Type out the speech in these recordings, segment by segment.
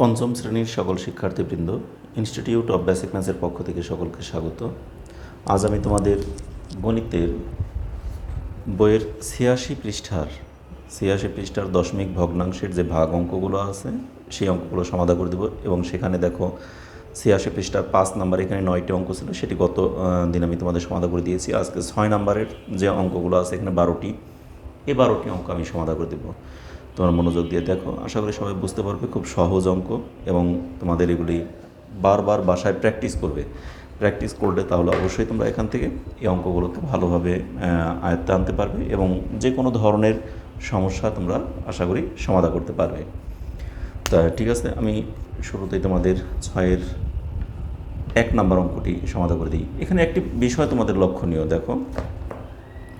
পঞ্চম শ্রেণীর সকল শিক্ষার্থীবৃন্দ, ইনস্টিটিউট অফ বেসিক ম্যাথসের পক্ষ থেকে সকলকে স্বাগত। আজ আমি তোমাদের গণিতের বইয়ের 86 পৃষ্ঠার দশমিক ভগ্নাংশের যে ভাগ অঙ্কগুলো আছে সেই অঙ্কগুলো সমাধান করে দেবো। এবং সেখানে দেখো 86 পৃষ্ঠার 5 নাম্বার, এখানে 9টি অঙ্ক ছিল, সেটি গত দিন আমি তোমাদের সমাধান করে দিয়েছি। আজকে 6 নাম্বারের যে অঙ্কগুলো আছে এখানে 12টি, এই 12টি অঙ্ক আমি সমাধান করে দেবো। তোমার মনোযোগ দিয়ে দেখো, আশা করি সবাই বুঝতে পারবে। খুব সহজ অঙ্ক এবং তোমাদের এগুলি বারবার বাসায় প্র্যাকটিস করবে। প্র্যাকটিস করলে তাহলে অবশ্যই তোমরা এখান থেকে এই অঙ্কগুলোকে ভালোভাবে আয়ত্তে আনতে পারবে এবং যে কোনো ধরনের সমস্যা তোমরা আশা করি সমাধান করতে পারবে। তা ঠিক আছে, আমি শুরুতেই তোমাদের 6-এর 1 নাম্বার অঙ্কটি সমাধান করে দিই। এখানে একটি বিষয় তোমাদের লক্ষণীয়, দেখো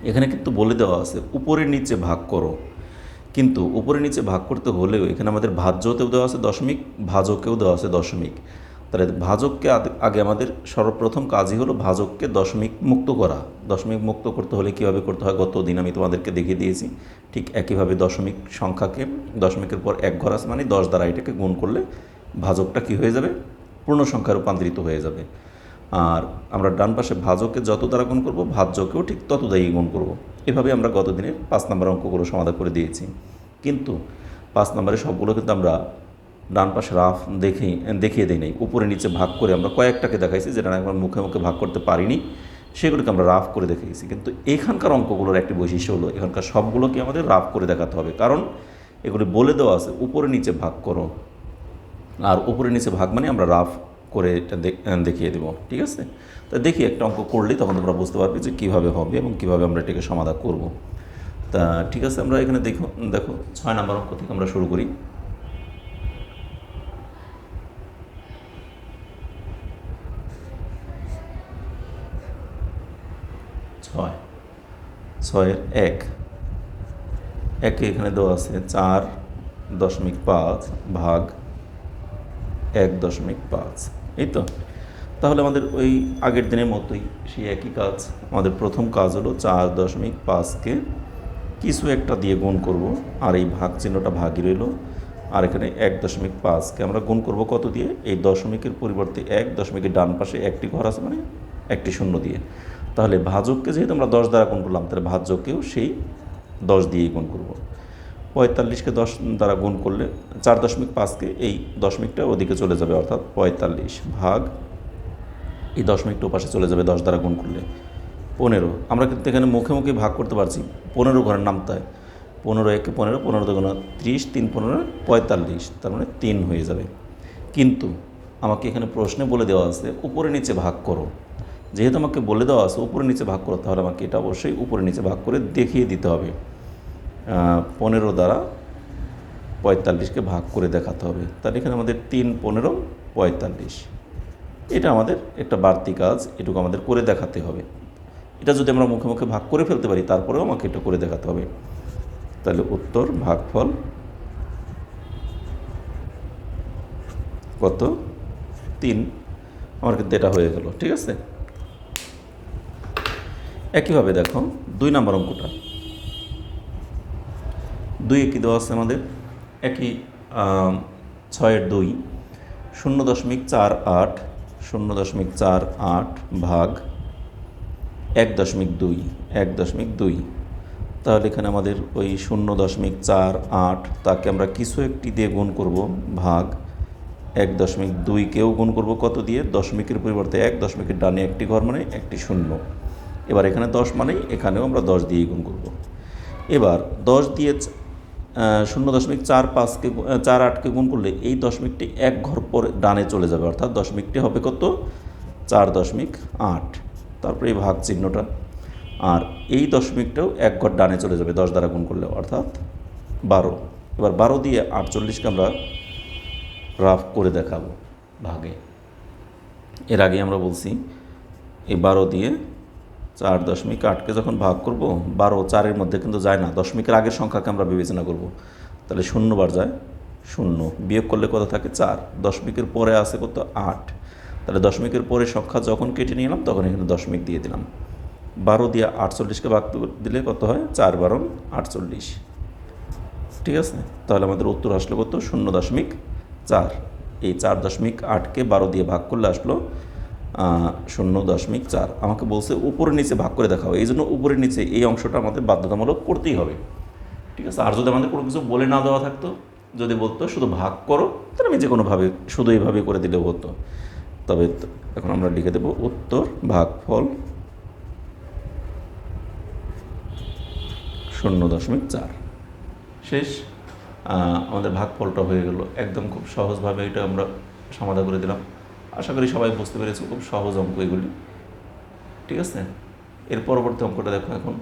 এখানে কিন্তু বলে দেওয়া আছে উপরে নিচে ভাগ করো, কিন্তু উপরে নিচে ভাগ করতে হলেও এখানে আমাদের ভাজ্যতেও দেওয়া আছে দশমিক, ভাজকেও দেওয়া আছে দশমিক। তাহলে ভাজককে আগে আমাদের সর্বপ্রথম কাজই হলো ভাজককে দশমিক মুক্ত করা। দশমিক মুক্ত করতে হলে কীভাবে করতে হয় গত দিন আমি তোমাদেরকে দেখিয়ে দিয়েছি। ঠিক একইভাবে দশমিক সংখ্যাকে দশমিকের পর 1 ঘর আছে মানে 10 দ্বারা এটাকে গুণ করলে ভাজকটা কী হয়ে যাবে, পূর্ণ সংখ্যায় রূপান্তরিত হয়ে যাবে। আর আমরা ডান পাশে ভাজককে যত দ্বারা গুণ করব ভাজ্যকেও ঠিক তত দ্বারাই গুণ করব। এভাবে আমরা গত দিনের 5 নম্বর অঙ্কগুলো সমাধান করে দিয়েছি। কিন্তু 5 নম্বরে সবগুলো কিন্তু আমরা ডান পাশে রাফ দেখিয়ে দিই নাই, উপরে নিচে ভাগ করে আমরা কয়েকটাকে দেখাইছি, যেটা আমরা মুখে মুখে ভাগ করতে পারিনি, সেগুলোকে আমরা রাফ করে দেখিয়েছি। কিন্তু এখানকার অঙ্কগুলোর একটি বৈশিষ্ট্য হলো এখানকার সবগুলোকে আমাদের রাফ করে দেখাতে হবে, কারণ এগুলি বলে দেওয়া আছে উপরে নিচে ভাগ করো, আর উপরে নিচে ভাগ মানে আমরা রাফ করে এটা দেখিয়ে দেবো। ঠিক আছে, তা দেখি একটা অঙ্ক করলেই তখন তোমরা বুঝতে পারবে যে কীভাবে হবে এবং কীভাবে আমরা এটাকে সমাধান করব। তা ঠিক আছে, আমরা এখানে দেখো 6 নম্বর অঙ্ক থেকে আমরা শুরু করি। ছয়ের 1 একে এখানে দেওয়া আছে 4.5 ভাগ 1.5, এই তো। তাহলে আমাদের ওই আগের দিনের মতোই সেই একই কাজ। আমাদের প্রথম কাজ হলো 4.5কে কিছু একটা দিয়ে গুণ করব, আর এই ভাগ চিহ্নটা ভাগই রইল। আর এখানে 1.5কে আমরা গুণ করব কত দিয়ে, এই দশমিকের পরিবর্তে 1 দশমিকের ডান পাশে একটি ঘর আছে মানে একটি শূন্য দিয়ে। তাহলে ভাজককে যেহেতু আমরা 10 দ্বারা গুণ করলাম, তাহলে ভাজ্যকেও সেই 10 দিয়েই গুণ করব। 45কে 10 দ্বারা গুণ করলে 4.5কে এই দশমিকটা ওদিকে চলে যাবে, অর্থাৎ 45 ভাগ এই দশমিকটা পাশে চলে যাবে 10 দ্বারা গুণ করলে 15। আমরা কিন্তু এখানে মুখে মুখে ভাগ করতে পারছি, 15 ঘরের নামতে হয়। 15 একে 15, 15 দুগুণে 30, 3 15 45, তার মানে 3 হয়ে যাবে। কিন্তু আমাকে এখানে প্রশ্নে বলে দেওয়া আছে উপরে নিচে ভাগ করো। যেহেতু আমাকে বলে দেওয়া আছে উপরে নিচে ভাগ করো, তাহলে আমাকে এটা অবশ্যই উপরে নিচে ভাগ করে দেখিয়ে দিতে হবে। 15 দ্বারা 45কে ভাগ করে দেখাতে হবে। তাহলে এখানে আমাদের 3 15 45, এটা আমাদের একটা বাড়তি কাজ, এটুকু আমাদের করে দেখাতে হবে। এটা যদি আমরা মুখে মুখে ভাগ করে ফেলতে পারি, তারপরেও আমাকে এটা করে দেখাতে হবে। তাহলে উত্তর ভাগফল কত, 3। আমার কিন্তু এটা হয়ে গেল। ঠিক আছে, একইভাবে দেখো 2 নম্বর অঙ্কটা। 2 কি দেওয়া আছে আমাদের, একই 6-এর 2, 0.48 0.48 ভাগ 1.2। তাহলে এখানে আমাদের ওই 0.48 তাকে আমরা কিছু একটি দিয়ে গুণ করব, ভাগ 1.2কেও গুণ করব কত দিয়ে, দশমিকের পরিবর্তে 1 দশমিকের ডানে একটি ঘর মানে একটি শূন্য। এবার এখানে 10 মানেই এখানেও আমরা 10 দিয়েই গুণ করব। এবার 10 দিয়ে 0.48কে গুণ করলে এই দশমিকটি 1 ঘর পরে ডানে চলে যাবে, অর্থাৎ দশমিকটি হবে কত, 4.8। তারপরে এই ভাগ চিহ্নটা, আর এই দশমিকটাও 1 ঘর ডানে চলে যাবে 10 দ্বারা গুণ করলে, অর্থাৎ 12। এবার 12 দিয়ে 48কে আমরা রাফ করে দেখাবো ভাগে। এর আগে আমরা বলছি এই 12 দিয়ে 4.8কে যখন ভাগ করব, 12 4-এর মধ্যে কিন্তু যায় না, দশমিকের আগের সংখ্যাকে আমরা বিবেচনা করব। তাহলে 0 বার যায় 0, বিয়োগ করলে কত থাকে 4, দশমিকের পরে আছে কত 8। তাহলে দশমিকের পরে সংখ্যা যখন কেটে নিলাম তখন এখানে দশমিক দিয়ে দিলাম। 12 দিয়ে 48কে ভাগ দিলে কত হয়, 4 12 48। ঠিক আছে, তাহলে আমাদের উত্তর আসলে কত, 0.4 4। এই 4.8কে 12 দিয়ে ভাগ করলে আসলো 0.4। আমাকে বলছে উপরে নিচে ভাগ করে দেখাও, এই জন্য উপরে নিচে এই অংশটা আমাদের বাধ্যতামূলক করতেই হবে, ঠিক আছে। আর যদি আমাদের কোনো কিছু বলে না দেওয়া থাকতো, যদি বলতো শুধু ভাগ করো, তাহলে আমি যে কোনোভাবে শুধু এইভাবে করে দিলেও হতো। তবে এখন আমরা লিখে দেবো উত্তর ভাগফল 0.4। শেষ। আমাদের ভাগফলটা হয়ে গেল, একদম খুব সহজভাবে এটা আমরা সমাধান করে দিলাম। আশা করি সবাই বুঝতে পেরেছে, খুব সহজ অঙ্ক এগুলি, ঠিক আছে। এর পরবর্তী অঙ্কটা দেখো এখন।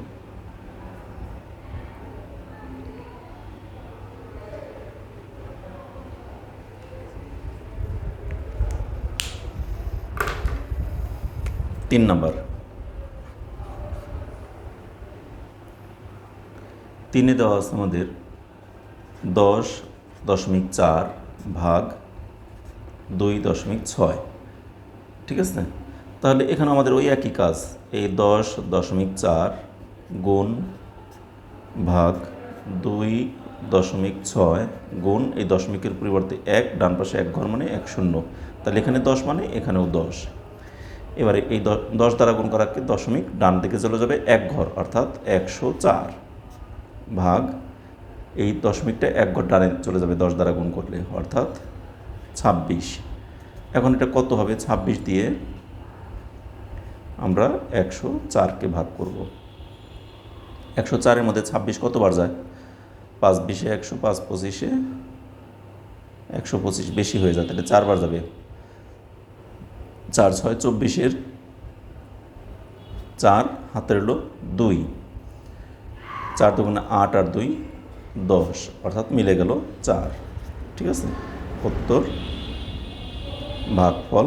তিন নাম্বার, 3-এ দেওয়া আছে আমাদের 10.4 ভাগ 2.6, ঠিক আছে। তাহলে এখানে আমাদের ওই একই কাজ, এই 10.4 গুণ ভাগ 2.6 গুণ এই দশমিকের পরিবর্তে 1, ডান পাশে 1 ঘর মানে 1 শূন্য, তাহলে এখানে 10 মানে এখানেও 10। এবারে এই 10 দ্বারা গুণ করাকে দশমিক ডান দিকে চলে যাবে 1 ঘর, অর্থাৎ 104 ভাগ এই দশমিকটা 1 ঘর ডানে চলে যাবে 10 দ্বারা গুণ করলে, অর্থাৎ 26। এখন এটা কত হবে? 26 দিয়ে আমরা 104কে ভাগ করব। 104-এর মধ্যে 26 কতবার যায়? 5 20-এ 100, 5 25-এ 125, বেশি হয়ে যায়, তাহলে 4 বার যাবে। 4 6 24-এর 4 হাতের হলো 2, 4 দুগুণে 8 আর 2 10, অর্থাৎ মিলে গেল 4, ঠিক আছে। উত্তর ভাগফল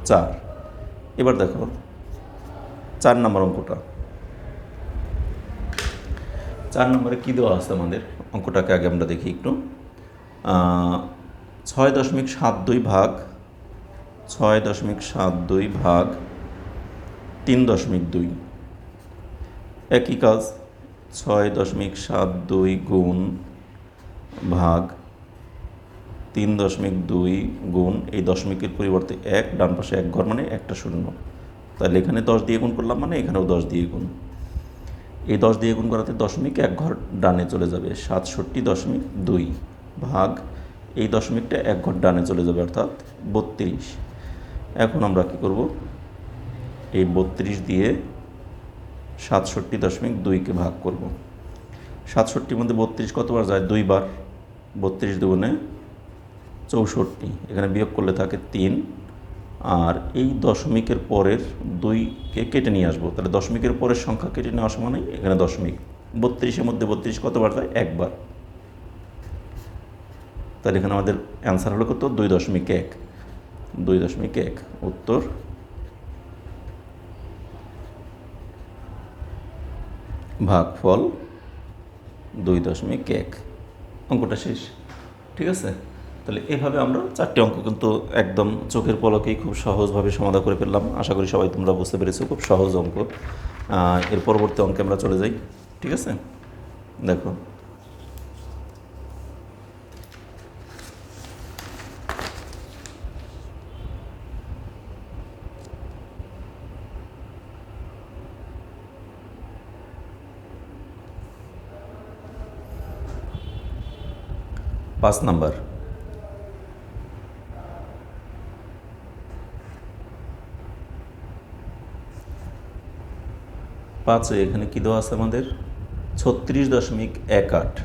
4। এবার দেখো 4 নম্বর অঙ্কটা। 4 নম্বরে কী দেওয়া আছে আমাদের, অঙ্কটাকে আগে আমরা দেখি একটু। 6.72 ভাগ 6.72 ভাগ 3.2, একই কাজ। 6.72 গুণ ভাগ 3.2 গুণ এই দশমিকের পরিবর্তে 1, ডান পাশে 1 ঘর মানে একটা শূন্য, তাহলে এখানে 10 দিয়ে গুণ করলাম মানে এখানেও 10 দিয়ে গুণ। এই 10 দিয়ে গুণ করাতে দশমিক 1 ঘর ডানে চলে যাবে, 67.2 ভাগ এই দশমিকটা 1 ঘর ডানে চলে যাবে, অর্থাৎ 32। এখন আমরা কী করব? এই 32 দিয়ে 67.2কে ভাগ করব। 67-র মধ্যে 32 কতবার যায়? 2 বার। 32 দুগুণে 64, এখানে বিয়োগ করলে থাকে 3, আর এই দশমিকের পরের 2কে কেটে নিয়ে আসবো, তাহলে দশমিকের পরের সংখ্যা কেটে নেওয়া সমান এখানে দশমিক। 32-এর মধ্যে 32 কতবার যায়? 1 বার। তাহলে এখানে আমাদের অ্যান্সার হলো কত? 2.1। 2.1 উত্তর ভাগফল 2.1। অঙ্কটা শেষ, ঠিক আছে। তাহলে এভাবে আমরা 4টি অঙ্ক কিন্তু একদম চোখের পলকেই খুব সহজভাবে সমাধান করে ফেললাম। আশা করি সবাই তোমরা বুঝতে পেরেছো, খুব সহজ অঙ্ক। এর পরবর্তী অঙ্কে আমরা চলে যাই, ঠিক আছে। দেখো পাঁচ নাম্বার, 5-এ এখানে কী দেওয়া আছে আমাদের? 36.18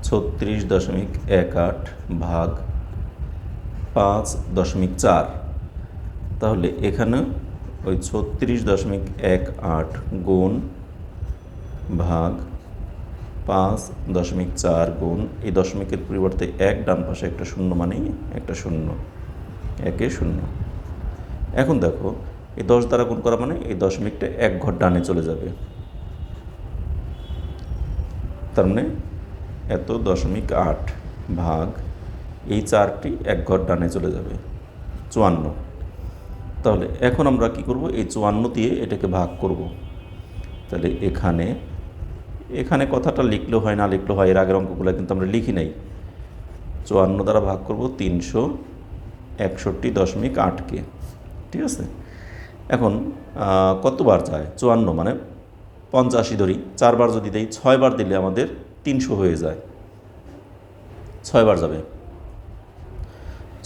36.18 ভাগ 5.4। তাহলে এখানে ওই 36.18 গুণ ভাগ 5.4 গুণ এই দশমিকের পরিবর্তে 1, ডান পাশে একটা শূন্য মানেই একটা শূন্য, 1-এ 0। এখন দেখো এই 10 দ্বারা গুণ করা মানে এই দশমিকটা 1 ঘর ডানে চলে যাবে, তার মানে এত 0.8 ভাগ এই 4টি 1 ঘর ডানে চলে যাবে, 54। তাহলে এখন আমরা কি করব? এই 54 দিয়ে এটাকে ভাগ করব। তাহলে এখানে এখানে কথাটা লিখলেও হয়, না লিখলেও হয়, এর আগের অঙ্কগুলো কিন্তু আমরা লিখি নাই। 54 দ্বারা ভাগ করব 361.8কে, ঠিক আছে। এখন কতবার যায়? 54 মানে 85 ধরি, 4 বার যদি দেই, 6 বার দিলে আমাদের 300 হয়ে যায়। 6 বার যাবে,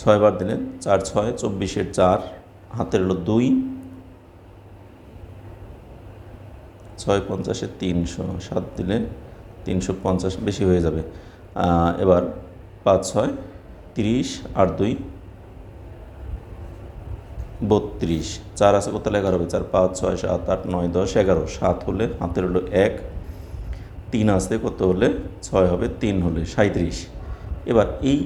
6 বার দিলে 4 6 24-এর 4, হাতের হলো 2, 6 50-এ 300, 7 দিলে 350, বেশি হয়ে যাবে। এবার 5 6 30 আর 2 32, 4 আছে কত, 11 হবে, 4 5 6 7 8 9 10 11, 7 হলে হাতের হলো 1, 3 আছে কত হলে, 6 হবে, 3 হলে 37। এবার এই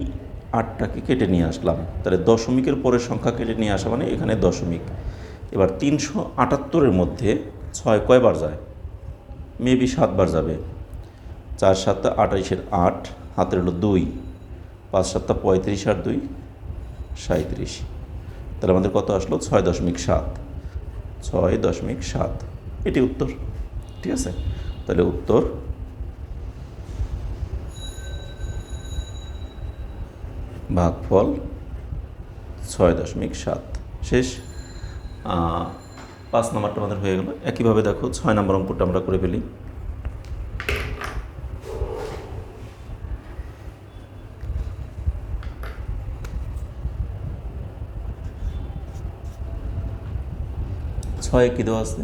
8টাকে কেটে নিয়ে আসলাম, তাহলে দশমিকের পরের সংখ্যা কেটে নিয়ে আসা মানে এখানে দশমিক। এবার 378-এর মধ্যে 6 কয়বার যায়? মেবি 7 বার যাবে। 4 7 28-এর 8, হাতের হলো 2, 5 7 35 আর 2 37। তাহলে আমাদের কত আসলো? 6.7, 6.7, এটি উত্তর, ঠিক আছে। তাহলে উত্তর ভাগফল 6.7। শেষ। 5 নম্বরটা আমাদের হয়ে গেল। একইভাবে দেখো 6 নম্বর অঙ্কটা আমরা করে ফেলি। ছয় কী দেওয়া আছে?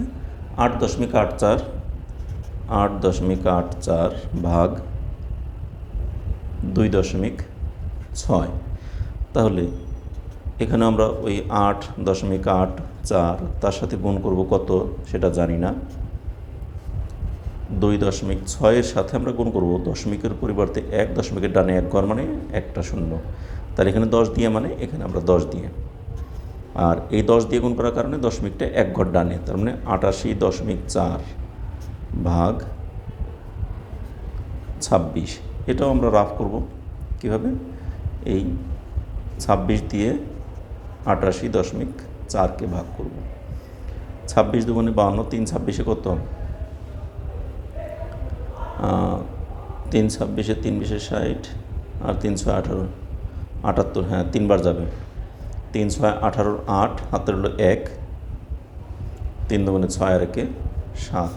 8.84, 8.84 ভাগ 2.6। তাহলে এখানে আমরা ওই 8.84 তার সাথে গুণ করব কত সেটা জানি না, 2.6-এর সাথে আমরা গুণ করব দশমিকের পরিবর্তে 1, দশমিকের ডানে 1 ঘর মানে একটা শূন্য, তাহলে এখানে 10 দিয়ে মানে এখানে আমরা 10 দিয়ে, আর এই 10 দিয়ে গুণ করার কারণে দশমিকটা 1 ঘর ডানে, তার মানে 88.4 ভাগ 26। এটাও আমরা রাফ করব কীভাবে? এই 26 দিয়ে 88.4কে ভাগ করব। 26 দুগুণে 52, 3 26-এ কত? 3 26-এ 3 20-এ 60 আর 3 6 18, 78, হ্যাঁ 3 বার যাবে। 3 6 18, 8, হাতের হলো 1, 3 দুগুণে 6 আর 1 7,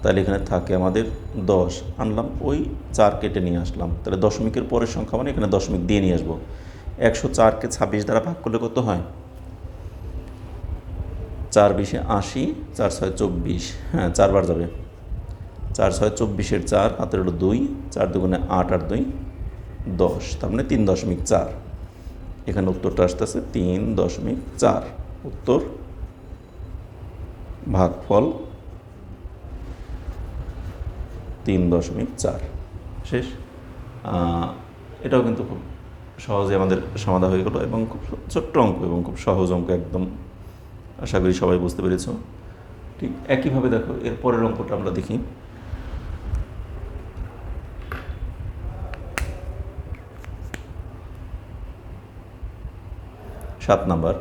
তাহলে এখানে থাকে আমাদের 10, আনলাম ওই 4 কেটে নিয়ে আসলাম, তাহলে দশমিকের পরের সংখ্যা মানে এখানে দশমিক দিয়ে নিয়ে আসবো। 104-কে 26 দ্বারা ভাগ করলে কত হয়? 4 20-এ 80, 4 6 24, হ্যাঁ 4 বার যাবে। 4 6 24-এর 4, হাতের হলো 2, 4 দুগুণে 8 আর 2 10, তার মানে 3.4। এখানে উত্তরটা আসতেছে 3.4। উত্তর ভাগফল 3.4। শেষ। এটাও কিন্তু খুব সহজে আমাদের সমাধান হয়ে গেল এবং খুব ছোট্ট অঙ্ক এবং খুব সহজ অঙ্ক, একদম আশা করি সবাই বুঝতে পেরেছ। ঠিক একইভাবে দেখো এর পরের অঙ্কটা আমরা দেখি। সাত নাম্বার।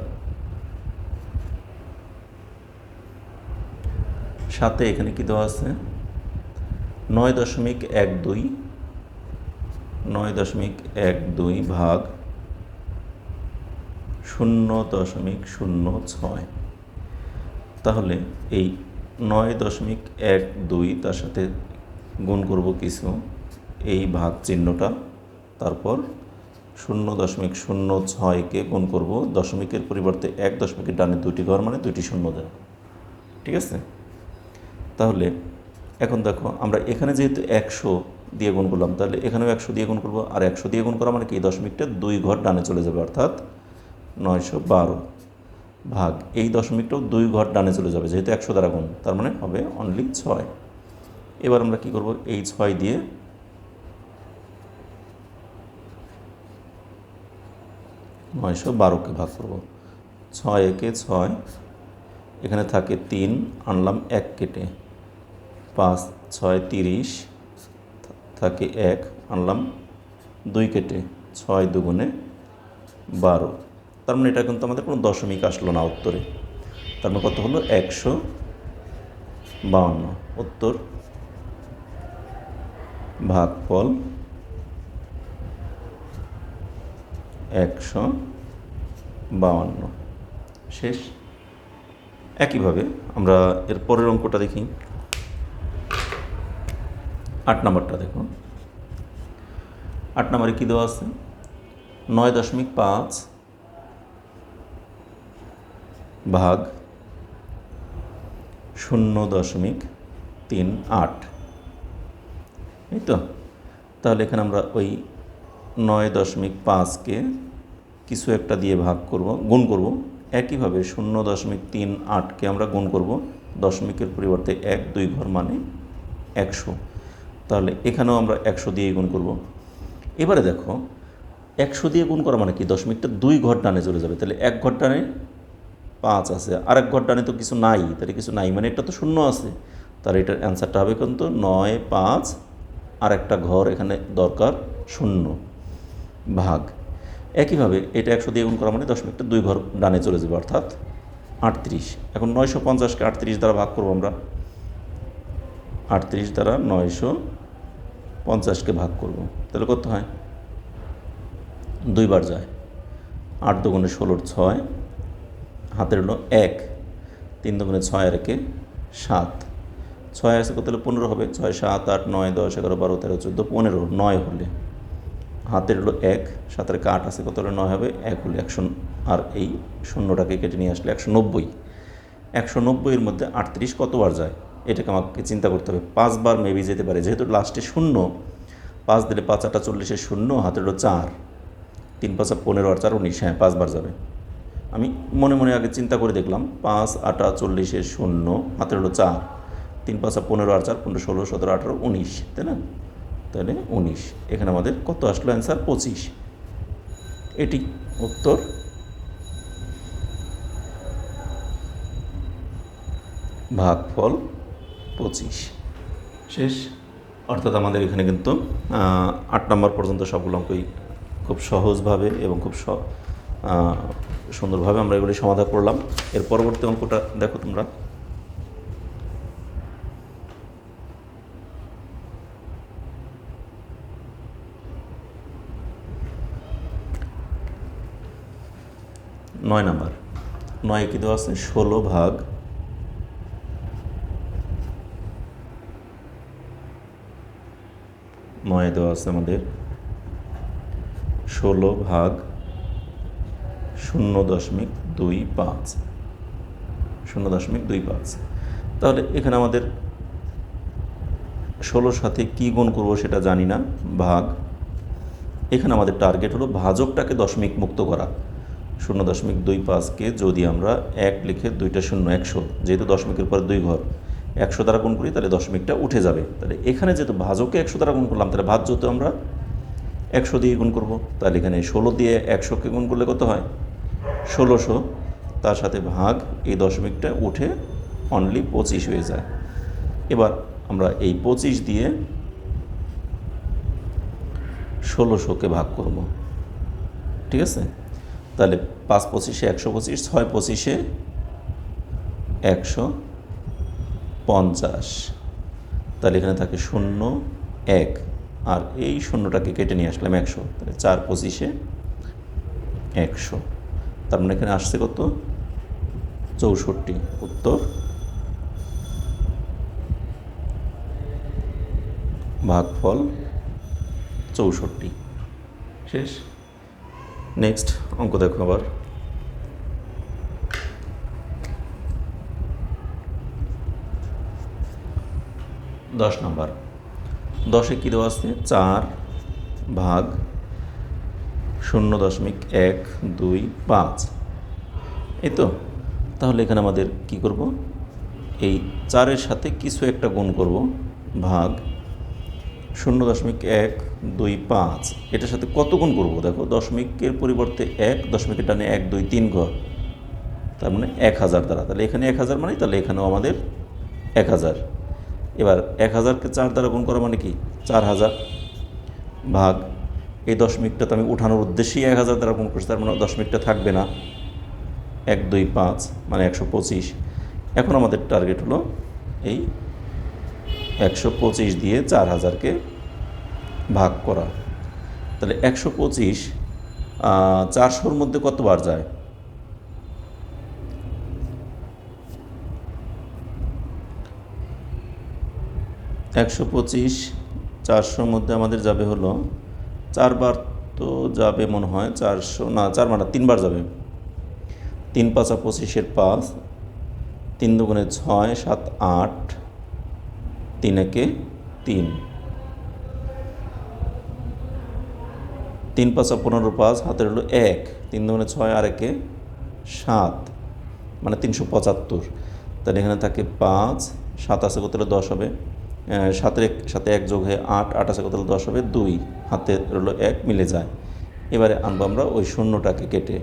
7-এ এখানে কি দেওয়া আছে? 9.12, 9.12 ভাগ 0.06। তাহলে এই 9.12 তার সাথে গুণ করব কিছু, এই ভাগ চিহ্নটা, তারপর 0.06-কে গুণ করব দশমিকের পরিবর্তে 1, দশমিকের ডানে 2টি ঘর মানে 2টি শূন্য দেয়, ঠিক আছে। তাহলে এখন দেখো আমরা এখানে যেহেতু 100 দিয়ে গুণ করলাম, তাহলে এখানেও 100 দিয়ে গুণ করবো, আর 100 দিয়ে গুণ করা মানে কি দশমিকটা 2 ঘর ডানে চলে যাবে, অর্থাৎ 912 ভাগ এই দশমিকটাও 2 ঘর ডানে চলে যাবে যেহেতু 100 দ্বারা গুণ, তার মানে হবে অনলি 6। এবার আমরা কি করব? এই 6 দিয়ে 912-কে ভাগ করব। 6 একে 6, এখানে থাকে 3, আনলাম 1 কেটে, 5 6 30, থাকে 1, আনলাম 2 কেটে, 6 দুগুণে 12। তার মানে এটা কিন্তু আমাদের কোনো দশমিক আসলো না উত্তরে, তার মানে কত হলো? 152। উত্তর ভাগফল 152। শেষ। একইভাবে আমরা এর পরের অঙ্কটা দেখি। 8 নম্বরটা দেখো। 8 নম্বরে কী দেওয়া আছে? 9.5 ভাগ 0.38, এই তো। তাহলে এখানে আমরা ওই 9.5কে কিছু একটা দিয়ে ভাগ করব, গুণ করব। একইভাবে 0.38কে আমরা গুণ করব দশমিকের পরিবর্তে 1 2 ঘর মানে 100। তাহলে এখানেও আমরা 100 দিয়ে গুণ করব। এবারে দেখো 100 দিয়ে গুণ করা মানে কি, দশমিকটা 2 ঘর ডানে চলে যাবে। তাহলে 1 ঘর ডানে 5 আছে, আর 1 ঘর ডানে তো কিছু নাই, তাহলে কিছু নাই মানে এটা তো শূন্য আছে। তাহলে এটার অ্যান্সারটা হবে কিন্তু 9 5 আর একটা ঘর এখানে দরকার 0 ভাগ। একইভাবে এটা 100 দিয়ে গুণ করা মানে দশমিকটা 2 ঘর ডানে চলে যাবে, অর্থাৎ 38। এখন 950কে 38 দ্বারা ভাগ করবো আমরা। 38 দ্বারা 950কে ভাগ করব, তাহলে কত হয়? 2 বার যায়। 8 দুগুণে 16 6, হাতের হলো 1, 3 দুগুণে 6 আর 1 7, 6 আছে কত হলে 15 হবে। 6 7 8 9 10 11 12 13 14 15, 9 হলে হাতের হলো 1, 7 আর 8 আছে কত হলে 9 হবে, 1 হলে 100। আর এই শূন্যটাকে কেটে নিয়ে আসলে 190। 190-এর মধ্যে 38 কতবার যায় এটাকে আমাকে চিন্তা করতে হবে। 5 বার মেবি যেতে পারে, যেহেতু লাস্টে 0, 5 দিলে 5 8 40 0, হাতের হলো 4, 3 5 15 আর 4 19, হ্যাঁ 5 বার যাবে। আমি মনে মনে আগে চিন্তা করে দেখলাম, 5 8 40 0, হাতের হলো 4, 3 5 15 আর 4 15 16 17 18 19, তাই না? তাহলে 19। এখানে আমাদের কত আসলো অ্যান্সার? 25। এটি উত্তর। ভাগফল 25। শেষ। অর্থাৎ আমাদের এখানে কিন্তু 8 নম্বর পর্যন্ত সবগুলো অঙ্কই খুব সহজভাবে এবং খুব সুন্দরভাবে আমরা এগুলি সমাধান করলাম। এর পরবর্তী অঙ্কটা দেখো তোমরা। নয় নাম্বার। 9 কি দেওয়া আছে? 16 ভাগ 9 দেওয়া আছে আমাদের 16 ভাগ 0.25, 0.25। তাহলে এখানে আমাদের 16 সাথে কী গুণ করব সেটা জানি না, ভাগ। এখানে আমাদের টার্গেট হলো ভাজকটাকে দশমিক মুক্ত করা। 0.25কে যদি আমরা 1 লিখে 2টা 0 100, যেহেতু দশমিকের পরে 2 ঘর 100 দ্বারা গুণ করি তাহলে দশমিকটা উঠে যাবে। তাহলে এখানে যেহেতু ভাজককে 100 দ্বারা গুণ করলাম, তাহলে ভাজ্যতে আমরা 100 দিয়ে গুণ করব। তাহলে এখানে 16 দিয়ে 100কে গুণ করলে কত হয়? 1600। তার সাথে ভাগ, এই দশমিকটা উঠে অনলি 25 হয়ে যায়। এবার আমরা এই 25 দিয়ে 1600কে ভাগ করব, ঠিক আছে? তাহলে 5 25-এ 125, 6 25-এ 150। তাহলে এখানে থাকে 0 1, আর এই শূন্যটাকে কেটে নিয়ে আসলাম 100। তাহলে 4 25-এ 100। তার মানে এখানে আসছে কত? 64। উত্তর ভাগফল 64। শেষ। নেক্সট অঙ্ক দেখো আবার। 10 নম্বর। 10-এ কী দেওয়া আছে? 4 ভাগ 0.125, এই তো। তাহলে এখানে আমাদের কি করব? এই 4-এর সাথে কিছু একটা গুণ করব, ভাগ 0.125। এটার সাথে কত গুণ করব? দেখো, দশমিকের পরিবর্তে 1, দশমিকের ডানে 1 2 3 ঘর, তার মানে 1000 দ্বারা। তাহলে এখানে 1000 মানে, তাহলে এখানেও আমাদের 1000। এবার 1000কে 4 দ্বারা গুণ করা মানে কি? 4000 ভাগ, এই দশমিকটা তো আমি উঠানোর উদ্দেশ্যেই 1000 দ্বারা গুণ করছি, তার মানে দশমিকটা থাকবে না। 1 2 5 মানে 125। এখন আমাদের টার্গেট হলো এই 125 দিয়ে 4000কে ভাগ করা। তাহলে 125 400-র মধ্যে কতবার যায়? একশো পঁচিশ 400-র মধ্যে আমাদের যাবে হলো 4 বার, তো যাবে মনে হয় 400 না, 4 বার না, 3 বার যাবে। 3 × 5 = 25-এর 5, 3 × 2 = 6, 7, 8, 3 × 1 = 3, 3 × 5 = 15, 5 হাতের হলো 1, 3 × 2 = 6, আর 1 = 7, মানে 375। তাহলে এখানে থাকে 5, 7 আছে কত হলে 10 হবে, 7-এর সাথে 1 যোগ হয়ে 8, 8 আছে কত হলে 10 হবে, 2, হাতে হলো 1 মিলে যায়। এবারে আনবো আমরা ওই শূন্যটাকে কেটে।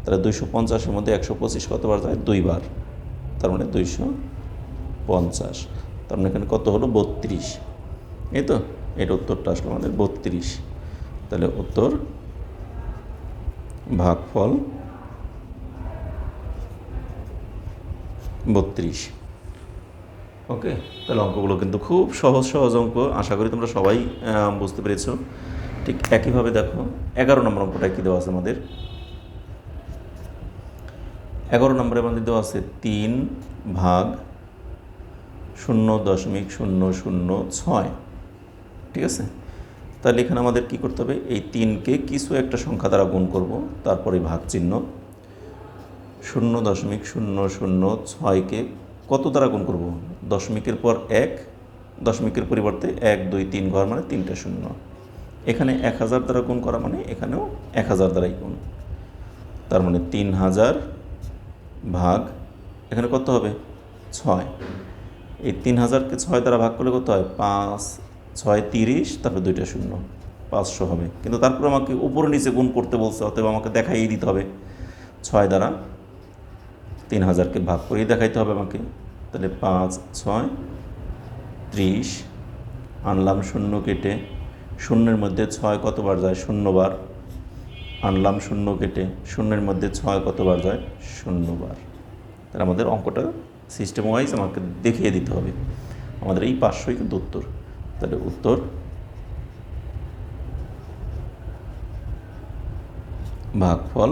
তাহলে 250-এর মধ্যে 125 কতবার যায়? 2 বার, তার মানে 250। তার মানে এখানে কত হলো? 32। এই তো এটা উত্তরটা আসলো আমাদের 32। তাহলে উত্তর ভাগফল 32। ওকে, তাহলে অঙ্কগুলো কিন্তু খুব সহজ সহজ অঙ্ক, আশা করি তোমরা সবাই বুঝতে পেরেছো। ঠিক একইভাবে দেখো 11 নম্বর অঙ্কটা কী দেওয়া আছে আমাদের। 11 নম্বরে আমাদের দেওয়া আছে 3 ভাগ 0.006। ঠিক আছে, তাহলে এখানে আমাদের কি করতে হবে? এই 3কে কিছু একটা সংখ্যা দ্বারা গুণ করব, তারপরে ভাগ চিহ্ন। 0.006কে কত দ্বারা গুণ করব? দশমিকের পর 1, দশমিকের পরিবর্তে 1, 2, 3 ঘর, মানে 3টা শূন্য। এখানে 1000 দ্বারা গুণ করা মানে এখানেও 1000 দ্বারাই গুণ, তার মানে 3000 ভাগ, এখানে কত হবে? 6। এই 3000কে 6 দ্বারা ভাগ করলে কত হয়? 5, 6, 30, তারপরে 2টা শূন্য, 500 হবে। কিন্তু তারপর আমাকে উপরে নিচে গুণ করতে বলছে, অতএব আমাকে দেখাইয়ে দিতে হবে 6 দ্বারা 3000কে ভাগ করেই দেখাইতে হবে আমাকে। তাহলে 5, 6, 30, আনলাম শূন্য কেটে। শূন্যের মধ্যে 6 কতবার যায়? 0 বার। আনলাম শূন্য কেটে। শূন্যের মধ্যে 6 কতবার যায়? 0 বার। তাহলে আমাদের অঙ্কটা সিস্টেম ওয়াইজ আমাকে দেখিয়ে দিতে হবে। আমাদের এই 500ই কিন্তু উত্তর। তাহলে উত্তর ভাগফল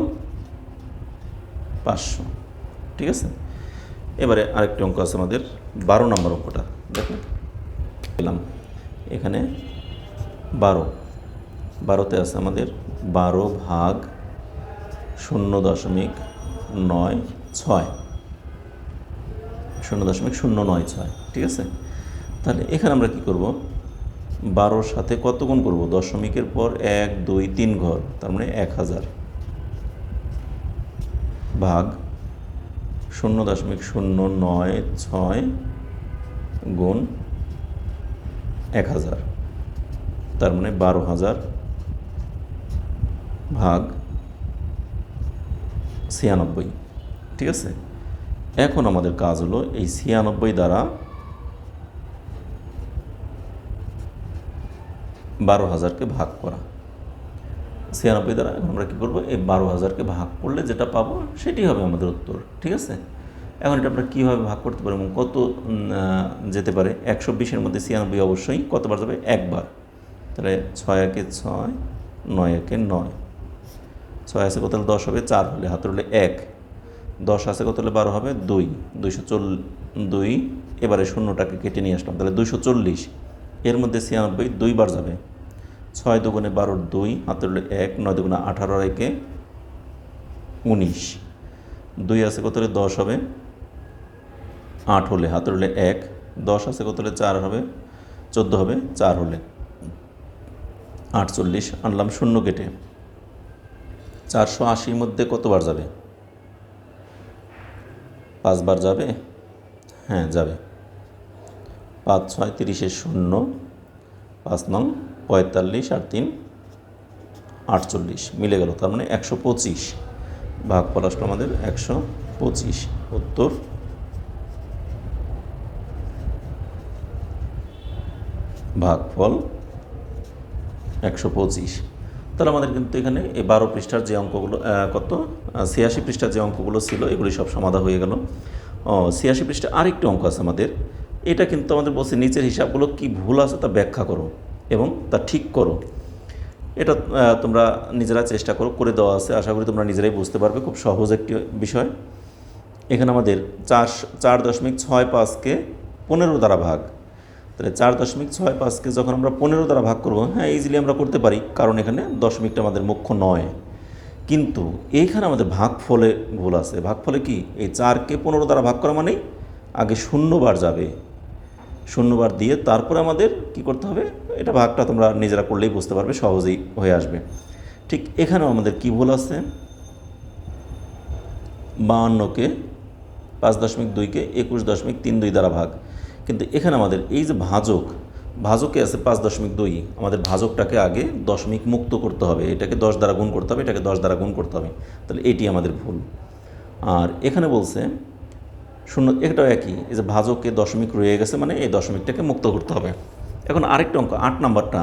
500। ঠিক আছে, এবারে আরেকটি অঙ্ক আছে আমাদের 12 নম্বর অঙ্কটা দেখো। পেলাম এখানে 12তে আছে আমাদের 12 ভাগ 0.096, 0.096। ঠিক আছে, তাহলে এখানে আমরা কি করব? 12-র সাথে কত গুণ করব? দশমিকের পর 1, 2, 3 ঘর, তার মানে 1000 ভাগ 0.096 গুণ 1000, তার মানে 12000 ভাগ 96। ঠিক আছে, এখন আমাদের কাজ হলো এই 96 দ্বারা 12000কে ভাগ করা। 96 দ্বারা এখন আমরা কী করবো? এই 12000কে ভাগ করলে যেটা পাবো সেটি হবে আমাদের উত্তর। ঠিক আছে, এখন এটা আমরা কীভাবে ভাগ করতে পারি এবং কত যেতে পারে? 120-এর মধ্যে 96 অবশ্যই কতবার যাবে? 1 বার। তাহলে 6 × 1 = 6, 9 × 1 = 9, 6 আছে কত হলে 10 হবে? 4 হলে হাতের হলে 1, 10 আছে কত হলে 12 হবে? 2, 242। এবারে শূন্যটাকে কেটে নিয়ে আসলাম, তাহলে 240। এর মধ্যে 96 2 বার যাবে। 6 × 2 = 12, 2 হাতের হলে 1, 9 × 2 = 18, আর 1 = 19, 2 আছে কত হলে 10 হবে? 8 হলে হাতের হলে 1, 10 আছে কত হলে 4 হবে? 14 হবে, 4 হলে 48। আনলাম শূন্য কেটে। 480-র মধ্যে কতবার যাবে? 5 বার যাবে? হ্যাঁ যাবে। 5, 6, 30-এর 0, 5 নং 45, আর 3 48 মিলে গেল, তার মানে 125। ভাগফল আসলো আমাদের 125। উত্তর ভাগফল 125। তাহলে আমাদের কিন্তু এখানে এই 12 পৃষ্ঠার যে অঙ্কগুলো, 86 পৃষ্ঠার যে অঙ্কগুলো ছিল এগুলি সব সমাধান হয়ে গেল। 86 পৃষ্ঠা আরেকটি অঙ্ক আছে আমাদের। এটা কিন্তু আমাদের বলছে নিচের হিসাবগুলো কি ভুল আছে তা ব্যাখ্যা করো। এবং তা ঠিক করো। এটা তোমরা নিজেরা চেষ্টা করো, করে দেওয়া আছে, আশা করি তোমরা নিজেরাই বুঝতে পারবে, খুব সহজ একটি বিষয়। এখানে আমাদের 4.65কে 15 দ্বারা ভাগ, তাহলে 4.65কে যখন আমরা 15 দ্বারা ভাগ করব, হ্যাঁ ইজিলি আমরা করতে পারি, কারণ এখানে দশমিকটা আমাদের মুখ্য নয়। কিন্তু এইখানে আমাদের ভাগফলে ভুল আছে। ভাগফলে কি, এই 4কে 15 দ্বারা ভাগ করা মানেই আগে শূন্যবার যাবে, শূন্যবার দিয়ে তারপরে আমাদের কি করতে হবে, এটা ভাগটা তোমরা নিজেরা করলেই বুঝতে পারবে, সহজেই হয়ে আসবে। ঠিক এখানেও আমাদের কি ভুল আছে, 52কে 5.2কে 21.32 দ্বারা ভাগ, কিন্তু এখানে আমাদের এই যে ভাজকে আছে 5.2, আমাদের ভাজকটাকে আগে দশমিক মুক্ত করতে হবে, এটাকে 10 দ্বারা গুণ করতে হবে, এটাকে 10 দ্বারা গুণ করতে হবে, তাহলে এটি আমাদের ভুল। আর এখানে বলছে শূন্য, এটাও একই, এই যে ভাজকে দশমিক রয়ে গেছে, মানে এই দশমিকটাকে মুক্ত করতে হবে। এখন আরেকটা অঙ্ক 8 নাম্বারটা,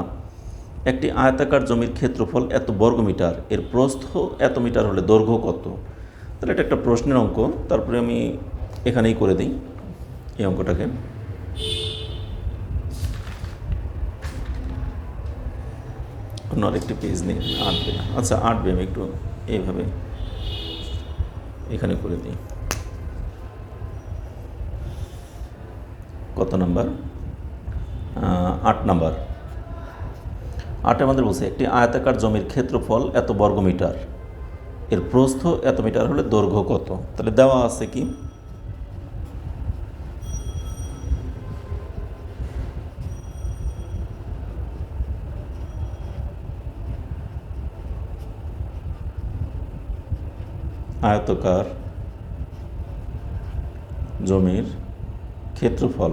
একটি আয়তাকার জমির ক্ষেত্রফল এত বর্গমিটার, এর প্রস্থ এত মিটার হলে দৈর্ঘ্য কত। তাহলে এটা একটা প্রশ্নের অঙ্ক, তারপরে আমি এখানেই করে দিই এই অঙ্কটাকে। অন্য আরেকটি পেজ নিই, আঁটবে, আচ্ছা আঁটবে, আমি একটু এইভাবে এখানে করে দিই। কত নাম্বার, 8 নাম্বার। 8 আমাদের বলছে একটি আয়তাকার জমির ক্ষেত্রফল এত বর্গমিটার, এর প্রস্থ এত মিটার হলে দৈর্ঘ্য কত। তাহলে দেওয়া আছে কি, আয়তাকার জমির ক্ষেত্রফল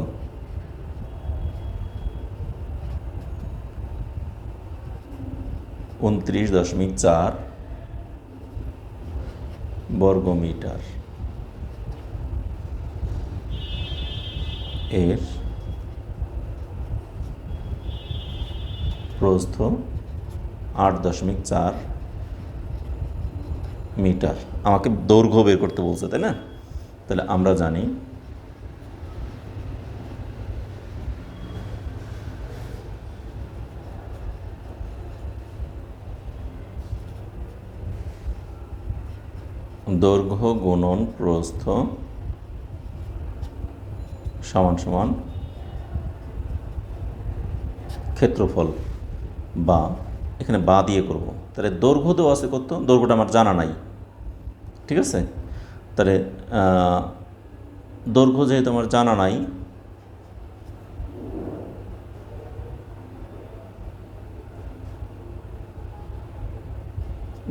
29.4 বর্গমিটার, এর প্রস্থ 8.4 মিটার। আমাকে দৈর্ঘ্য বের করতে বলছে, তাই না? তাহলে আমরা জানি দৈর্ঘ্য গুণন প্রস্থ সমান সমান ক্ষেত্রফল, বা এখানে বা দিয়ে করব। তাহলে দৈর্ঘ্য দেওয়া আছে কত, দৈর্ঘ্যটা আমার জানা নাই, ঠিক আছে? তাহলে দৈর্ঘ্য যেহেতু আমার জানা নাই,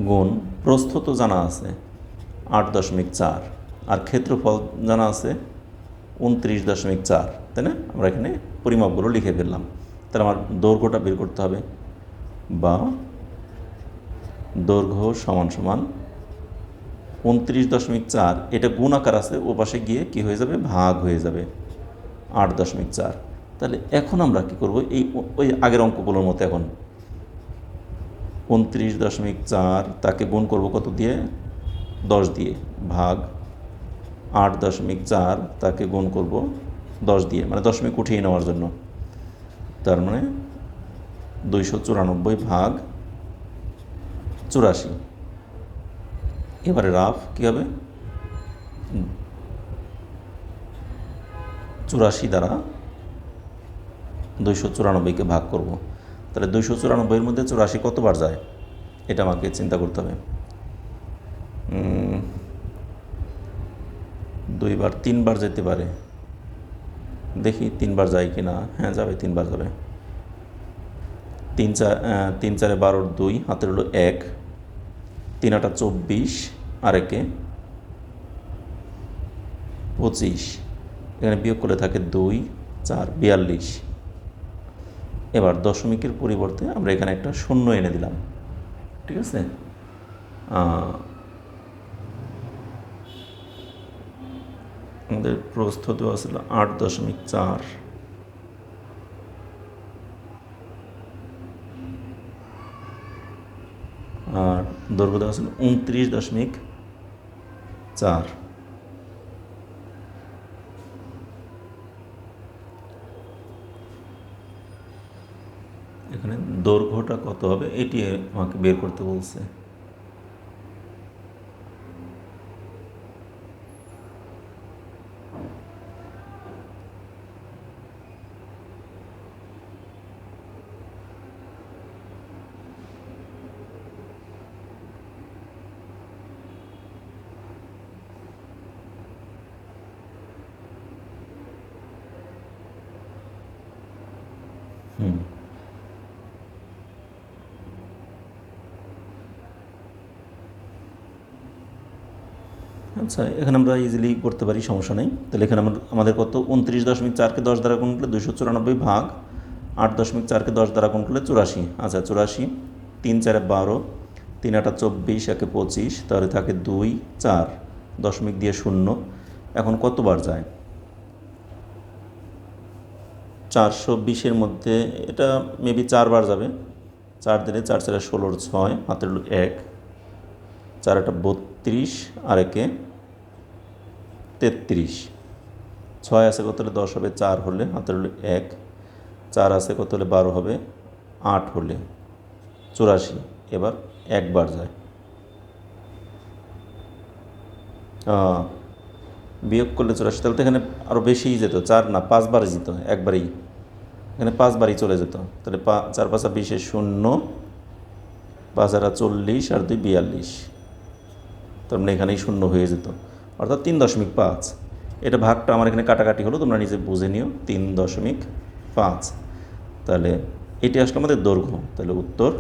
গুণ প্রস্থ তো জানা আছে 8.4, আর ক্ষেত্রফল জানা আছে 29.4, তাই না? আমরা এখানে পরিমাপগুলো লিখে ফেললাম। তাহলে আমার দৈর্ঘ্যটা বের করতে হবে, বা দৈর্ঘ্য সমান সমান 29.4, এটা গুণ আকার আছে, ও পাশে গিয়ে কি হয়ে যাবে, ভাগ হয়ে যাবে 8.4। তাহলে এখন আমরা কি করব, এই ওই আগের অঙ্কগুলোর মতো এখন 29.4 তাকে গুণ করব কত দিয়ে, 10 দিয়ে, ভাগ 8.4 তাকে গুণ করব 10 দিয়ে, মানে দশমিক উঠিয়ে নেওয়ার জন্য। তার মানে 294 ভাগ 84। এবারে রাফ কী হবে, 84 দ্বারা 294কে ভাগ করব। তাহলে 294-এর মধ্যে 84 কতবার যায়, এটা আমাকে চিন্তা করতে হবে। 2বার 3বার যেতে পারে, দেখি 3বার যায় কি না। হ্যাঁ যাবে, 3বার যাবে। 3 4 12, 2 হাতের হলো 1, 3 8 24, আর একে 25, এখানে বিয়োগ করে থাকে 2 4 42। এবার দশমিকের পরিবর্তে আমরা এখানে একটা শূন্য এনে দিলাম, ঠিক আছে? আমাদের প্রস্থ দেওয়া ছিল 8.4, আর দৈর্ঘ্য দেওয়া ছিল 29.4। দৈর্ঘ্যটা কত হবে এটি আমাকে বের করতে বলছে। আচ্ছা, এখানে আমরা ইজিলি করতে পারি, সমস্যা নেই। তাহলে এখানে আমাদের কত 29.4কে 10 দ্বারা গুণ করলে 294 ভাগ 8.4কে 10 দ্বারা গুণ করলে 84। আচ্ছা 84, 3 4 12, 3 8 24, 1 25, তাহলে থাকে 2 4 দশমিক দিয়ে 0। এখন কতবার যায়? 420-এর মধ্যে এটা মেবি 4 বার যাবে। 4 দিলে 4 4 16, 6 হাতের 1, 4 8 32 আর 1 33, 6 আছে কত হলে 10 হবে, 4 হলে হাতের 1, 4 আছে কত হলে 12 হবে, 8 হলে 84। এবার একবার যায়, বিয়োগ করলে 84, তাহলে তো এখানে আরও বেশিই যেত, 4 না 5 বারে যেত, একবারেই এখানে 5 বারই চলে যেত। তাহলে 4 5 20, 0, 5 40 আর 2 42, তার মানে এখানেই 0 হয়ে যেত, অর্থাৎ 3.5। এটা ভাগটা আমার এখানে কাটাকাটি হলো, তোমরা নিজে বুঝে নিও, 3.5। তাহলে এটি আসলে আমাদের দৈর্ঘ্য। তাহলে উত্তর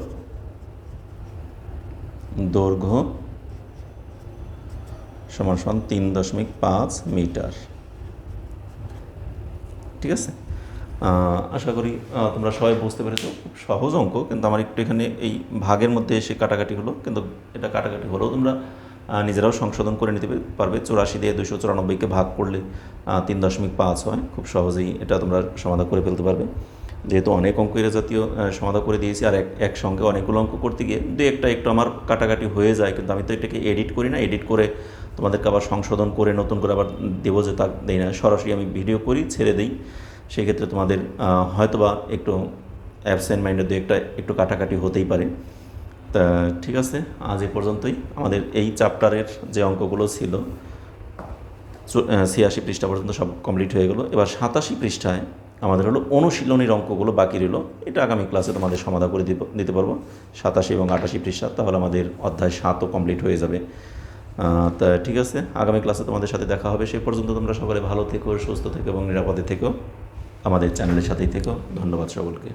দৈর্ঘ্য সমান 3.5 মিটার। ঠিক আছে, আশা করি তোমরা সবাই বুঝতে পেরেছো। খুব সহজ অঙ্ক, কিন্তু আমার একটু এখানে এই ভাগের মধ্যে এসে কাটাকাটি হলো, কিন্তু এটা কাটাকাটি হলেও তোমরা নিজেরাও সংশোধন করে নিতে পারবে। 84 দিয়ে 294কে ভাগ করলে 3.5 হয়, খুব সহজেই এটা তোমরা সমাধান করে ফেলতে পারবে। যেহেতু অনেক অঙ্ক এর জাতীয় সমাধান করে দিয়েছি, আর একসঙ্গে অনেকগুলো অঙ্ক করতে গিয়ে দু একটা একটু আমার কাটাকাটি হয়ে যায়, কিন্তু আমি তো এটাকে এডিট করি না, এডিট করে তোমাদেরকে আবার সংশোধন করে নতুন করে আবার দেবো যে তা দেই না, সরাসরি আমি ভিডিও করি ছেড়ে দিই। সেক্ষেত্রে তোমাদের হয়তোবা একটু অ্যাবসেন্ট মাইন্ডে দু একটা একটু কাটাকাটি হতেই পারে। তা ঠিক আছে, আজ এ পর্যন্তই। আমাদের এই চ্যাপ্টারের যে অঙ্কগুলো ছিল 86 পৃষ্ঠা পর্যন্ত সব কমপ্লিট হয়ে গেলো। এবার 87 পৃষ্ঠায় আমাদের হলো অনুশীলনীর অঙ্কগুলো বাকি রইল। এটা আগামী ক্লাসে তোমাদের সমাধান করে দিতে পারবো, 87 এবং 88 পৃষ্ঠা। তাহলে আমাদের অধ্যায় 7ও কমপ্লিট হয়ে যাবে। তা ঠিক আছে, আগামী ক্লাসে তোমাদের সাথে দেখা হবে। সেই পর্যন্ত তোমরা সকলে ভালো থেকো, সুস্থ থেকো এবং নিরাপদে থেকো। আমাদের চ্যানেলের সাথেই থেকো। ধন্যবাদ সকলকে।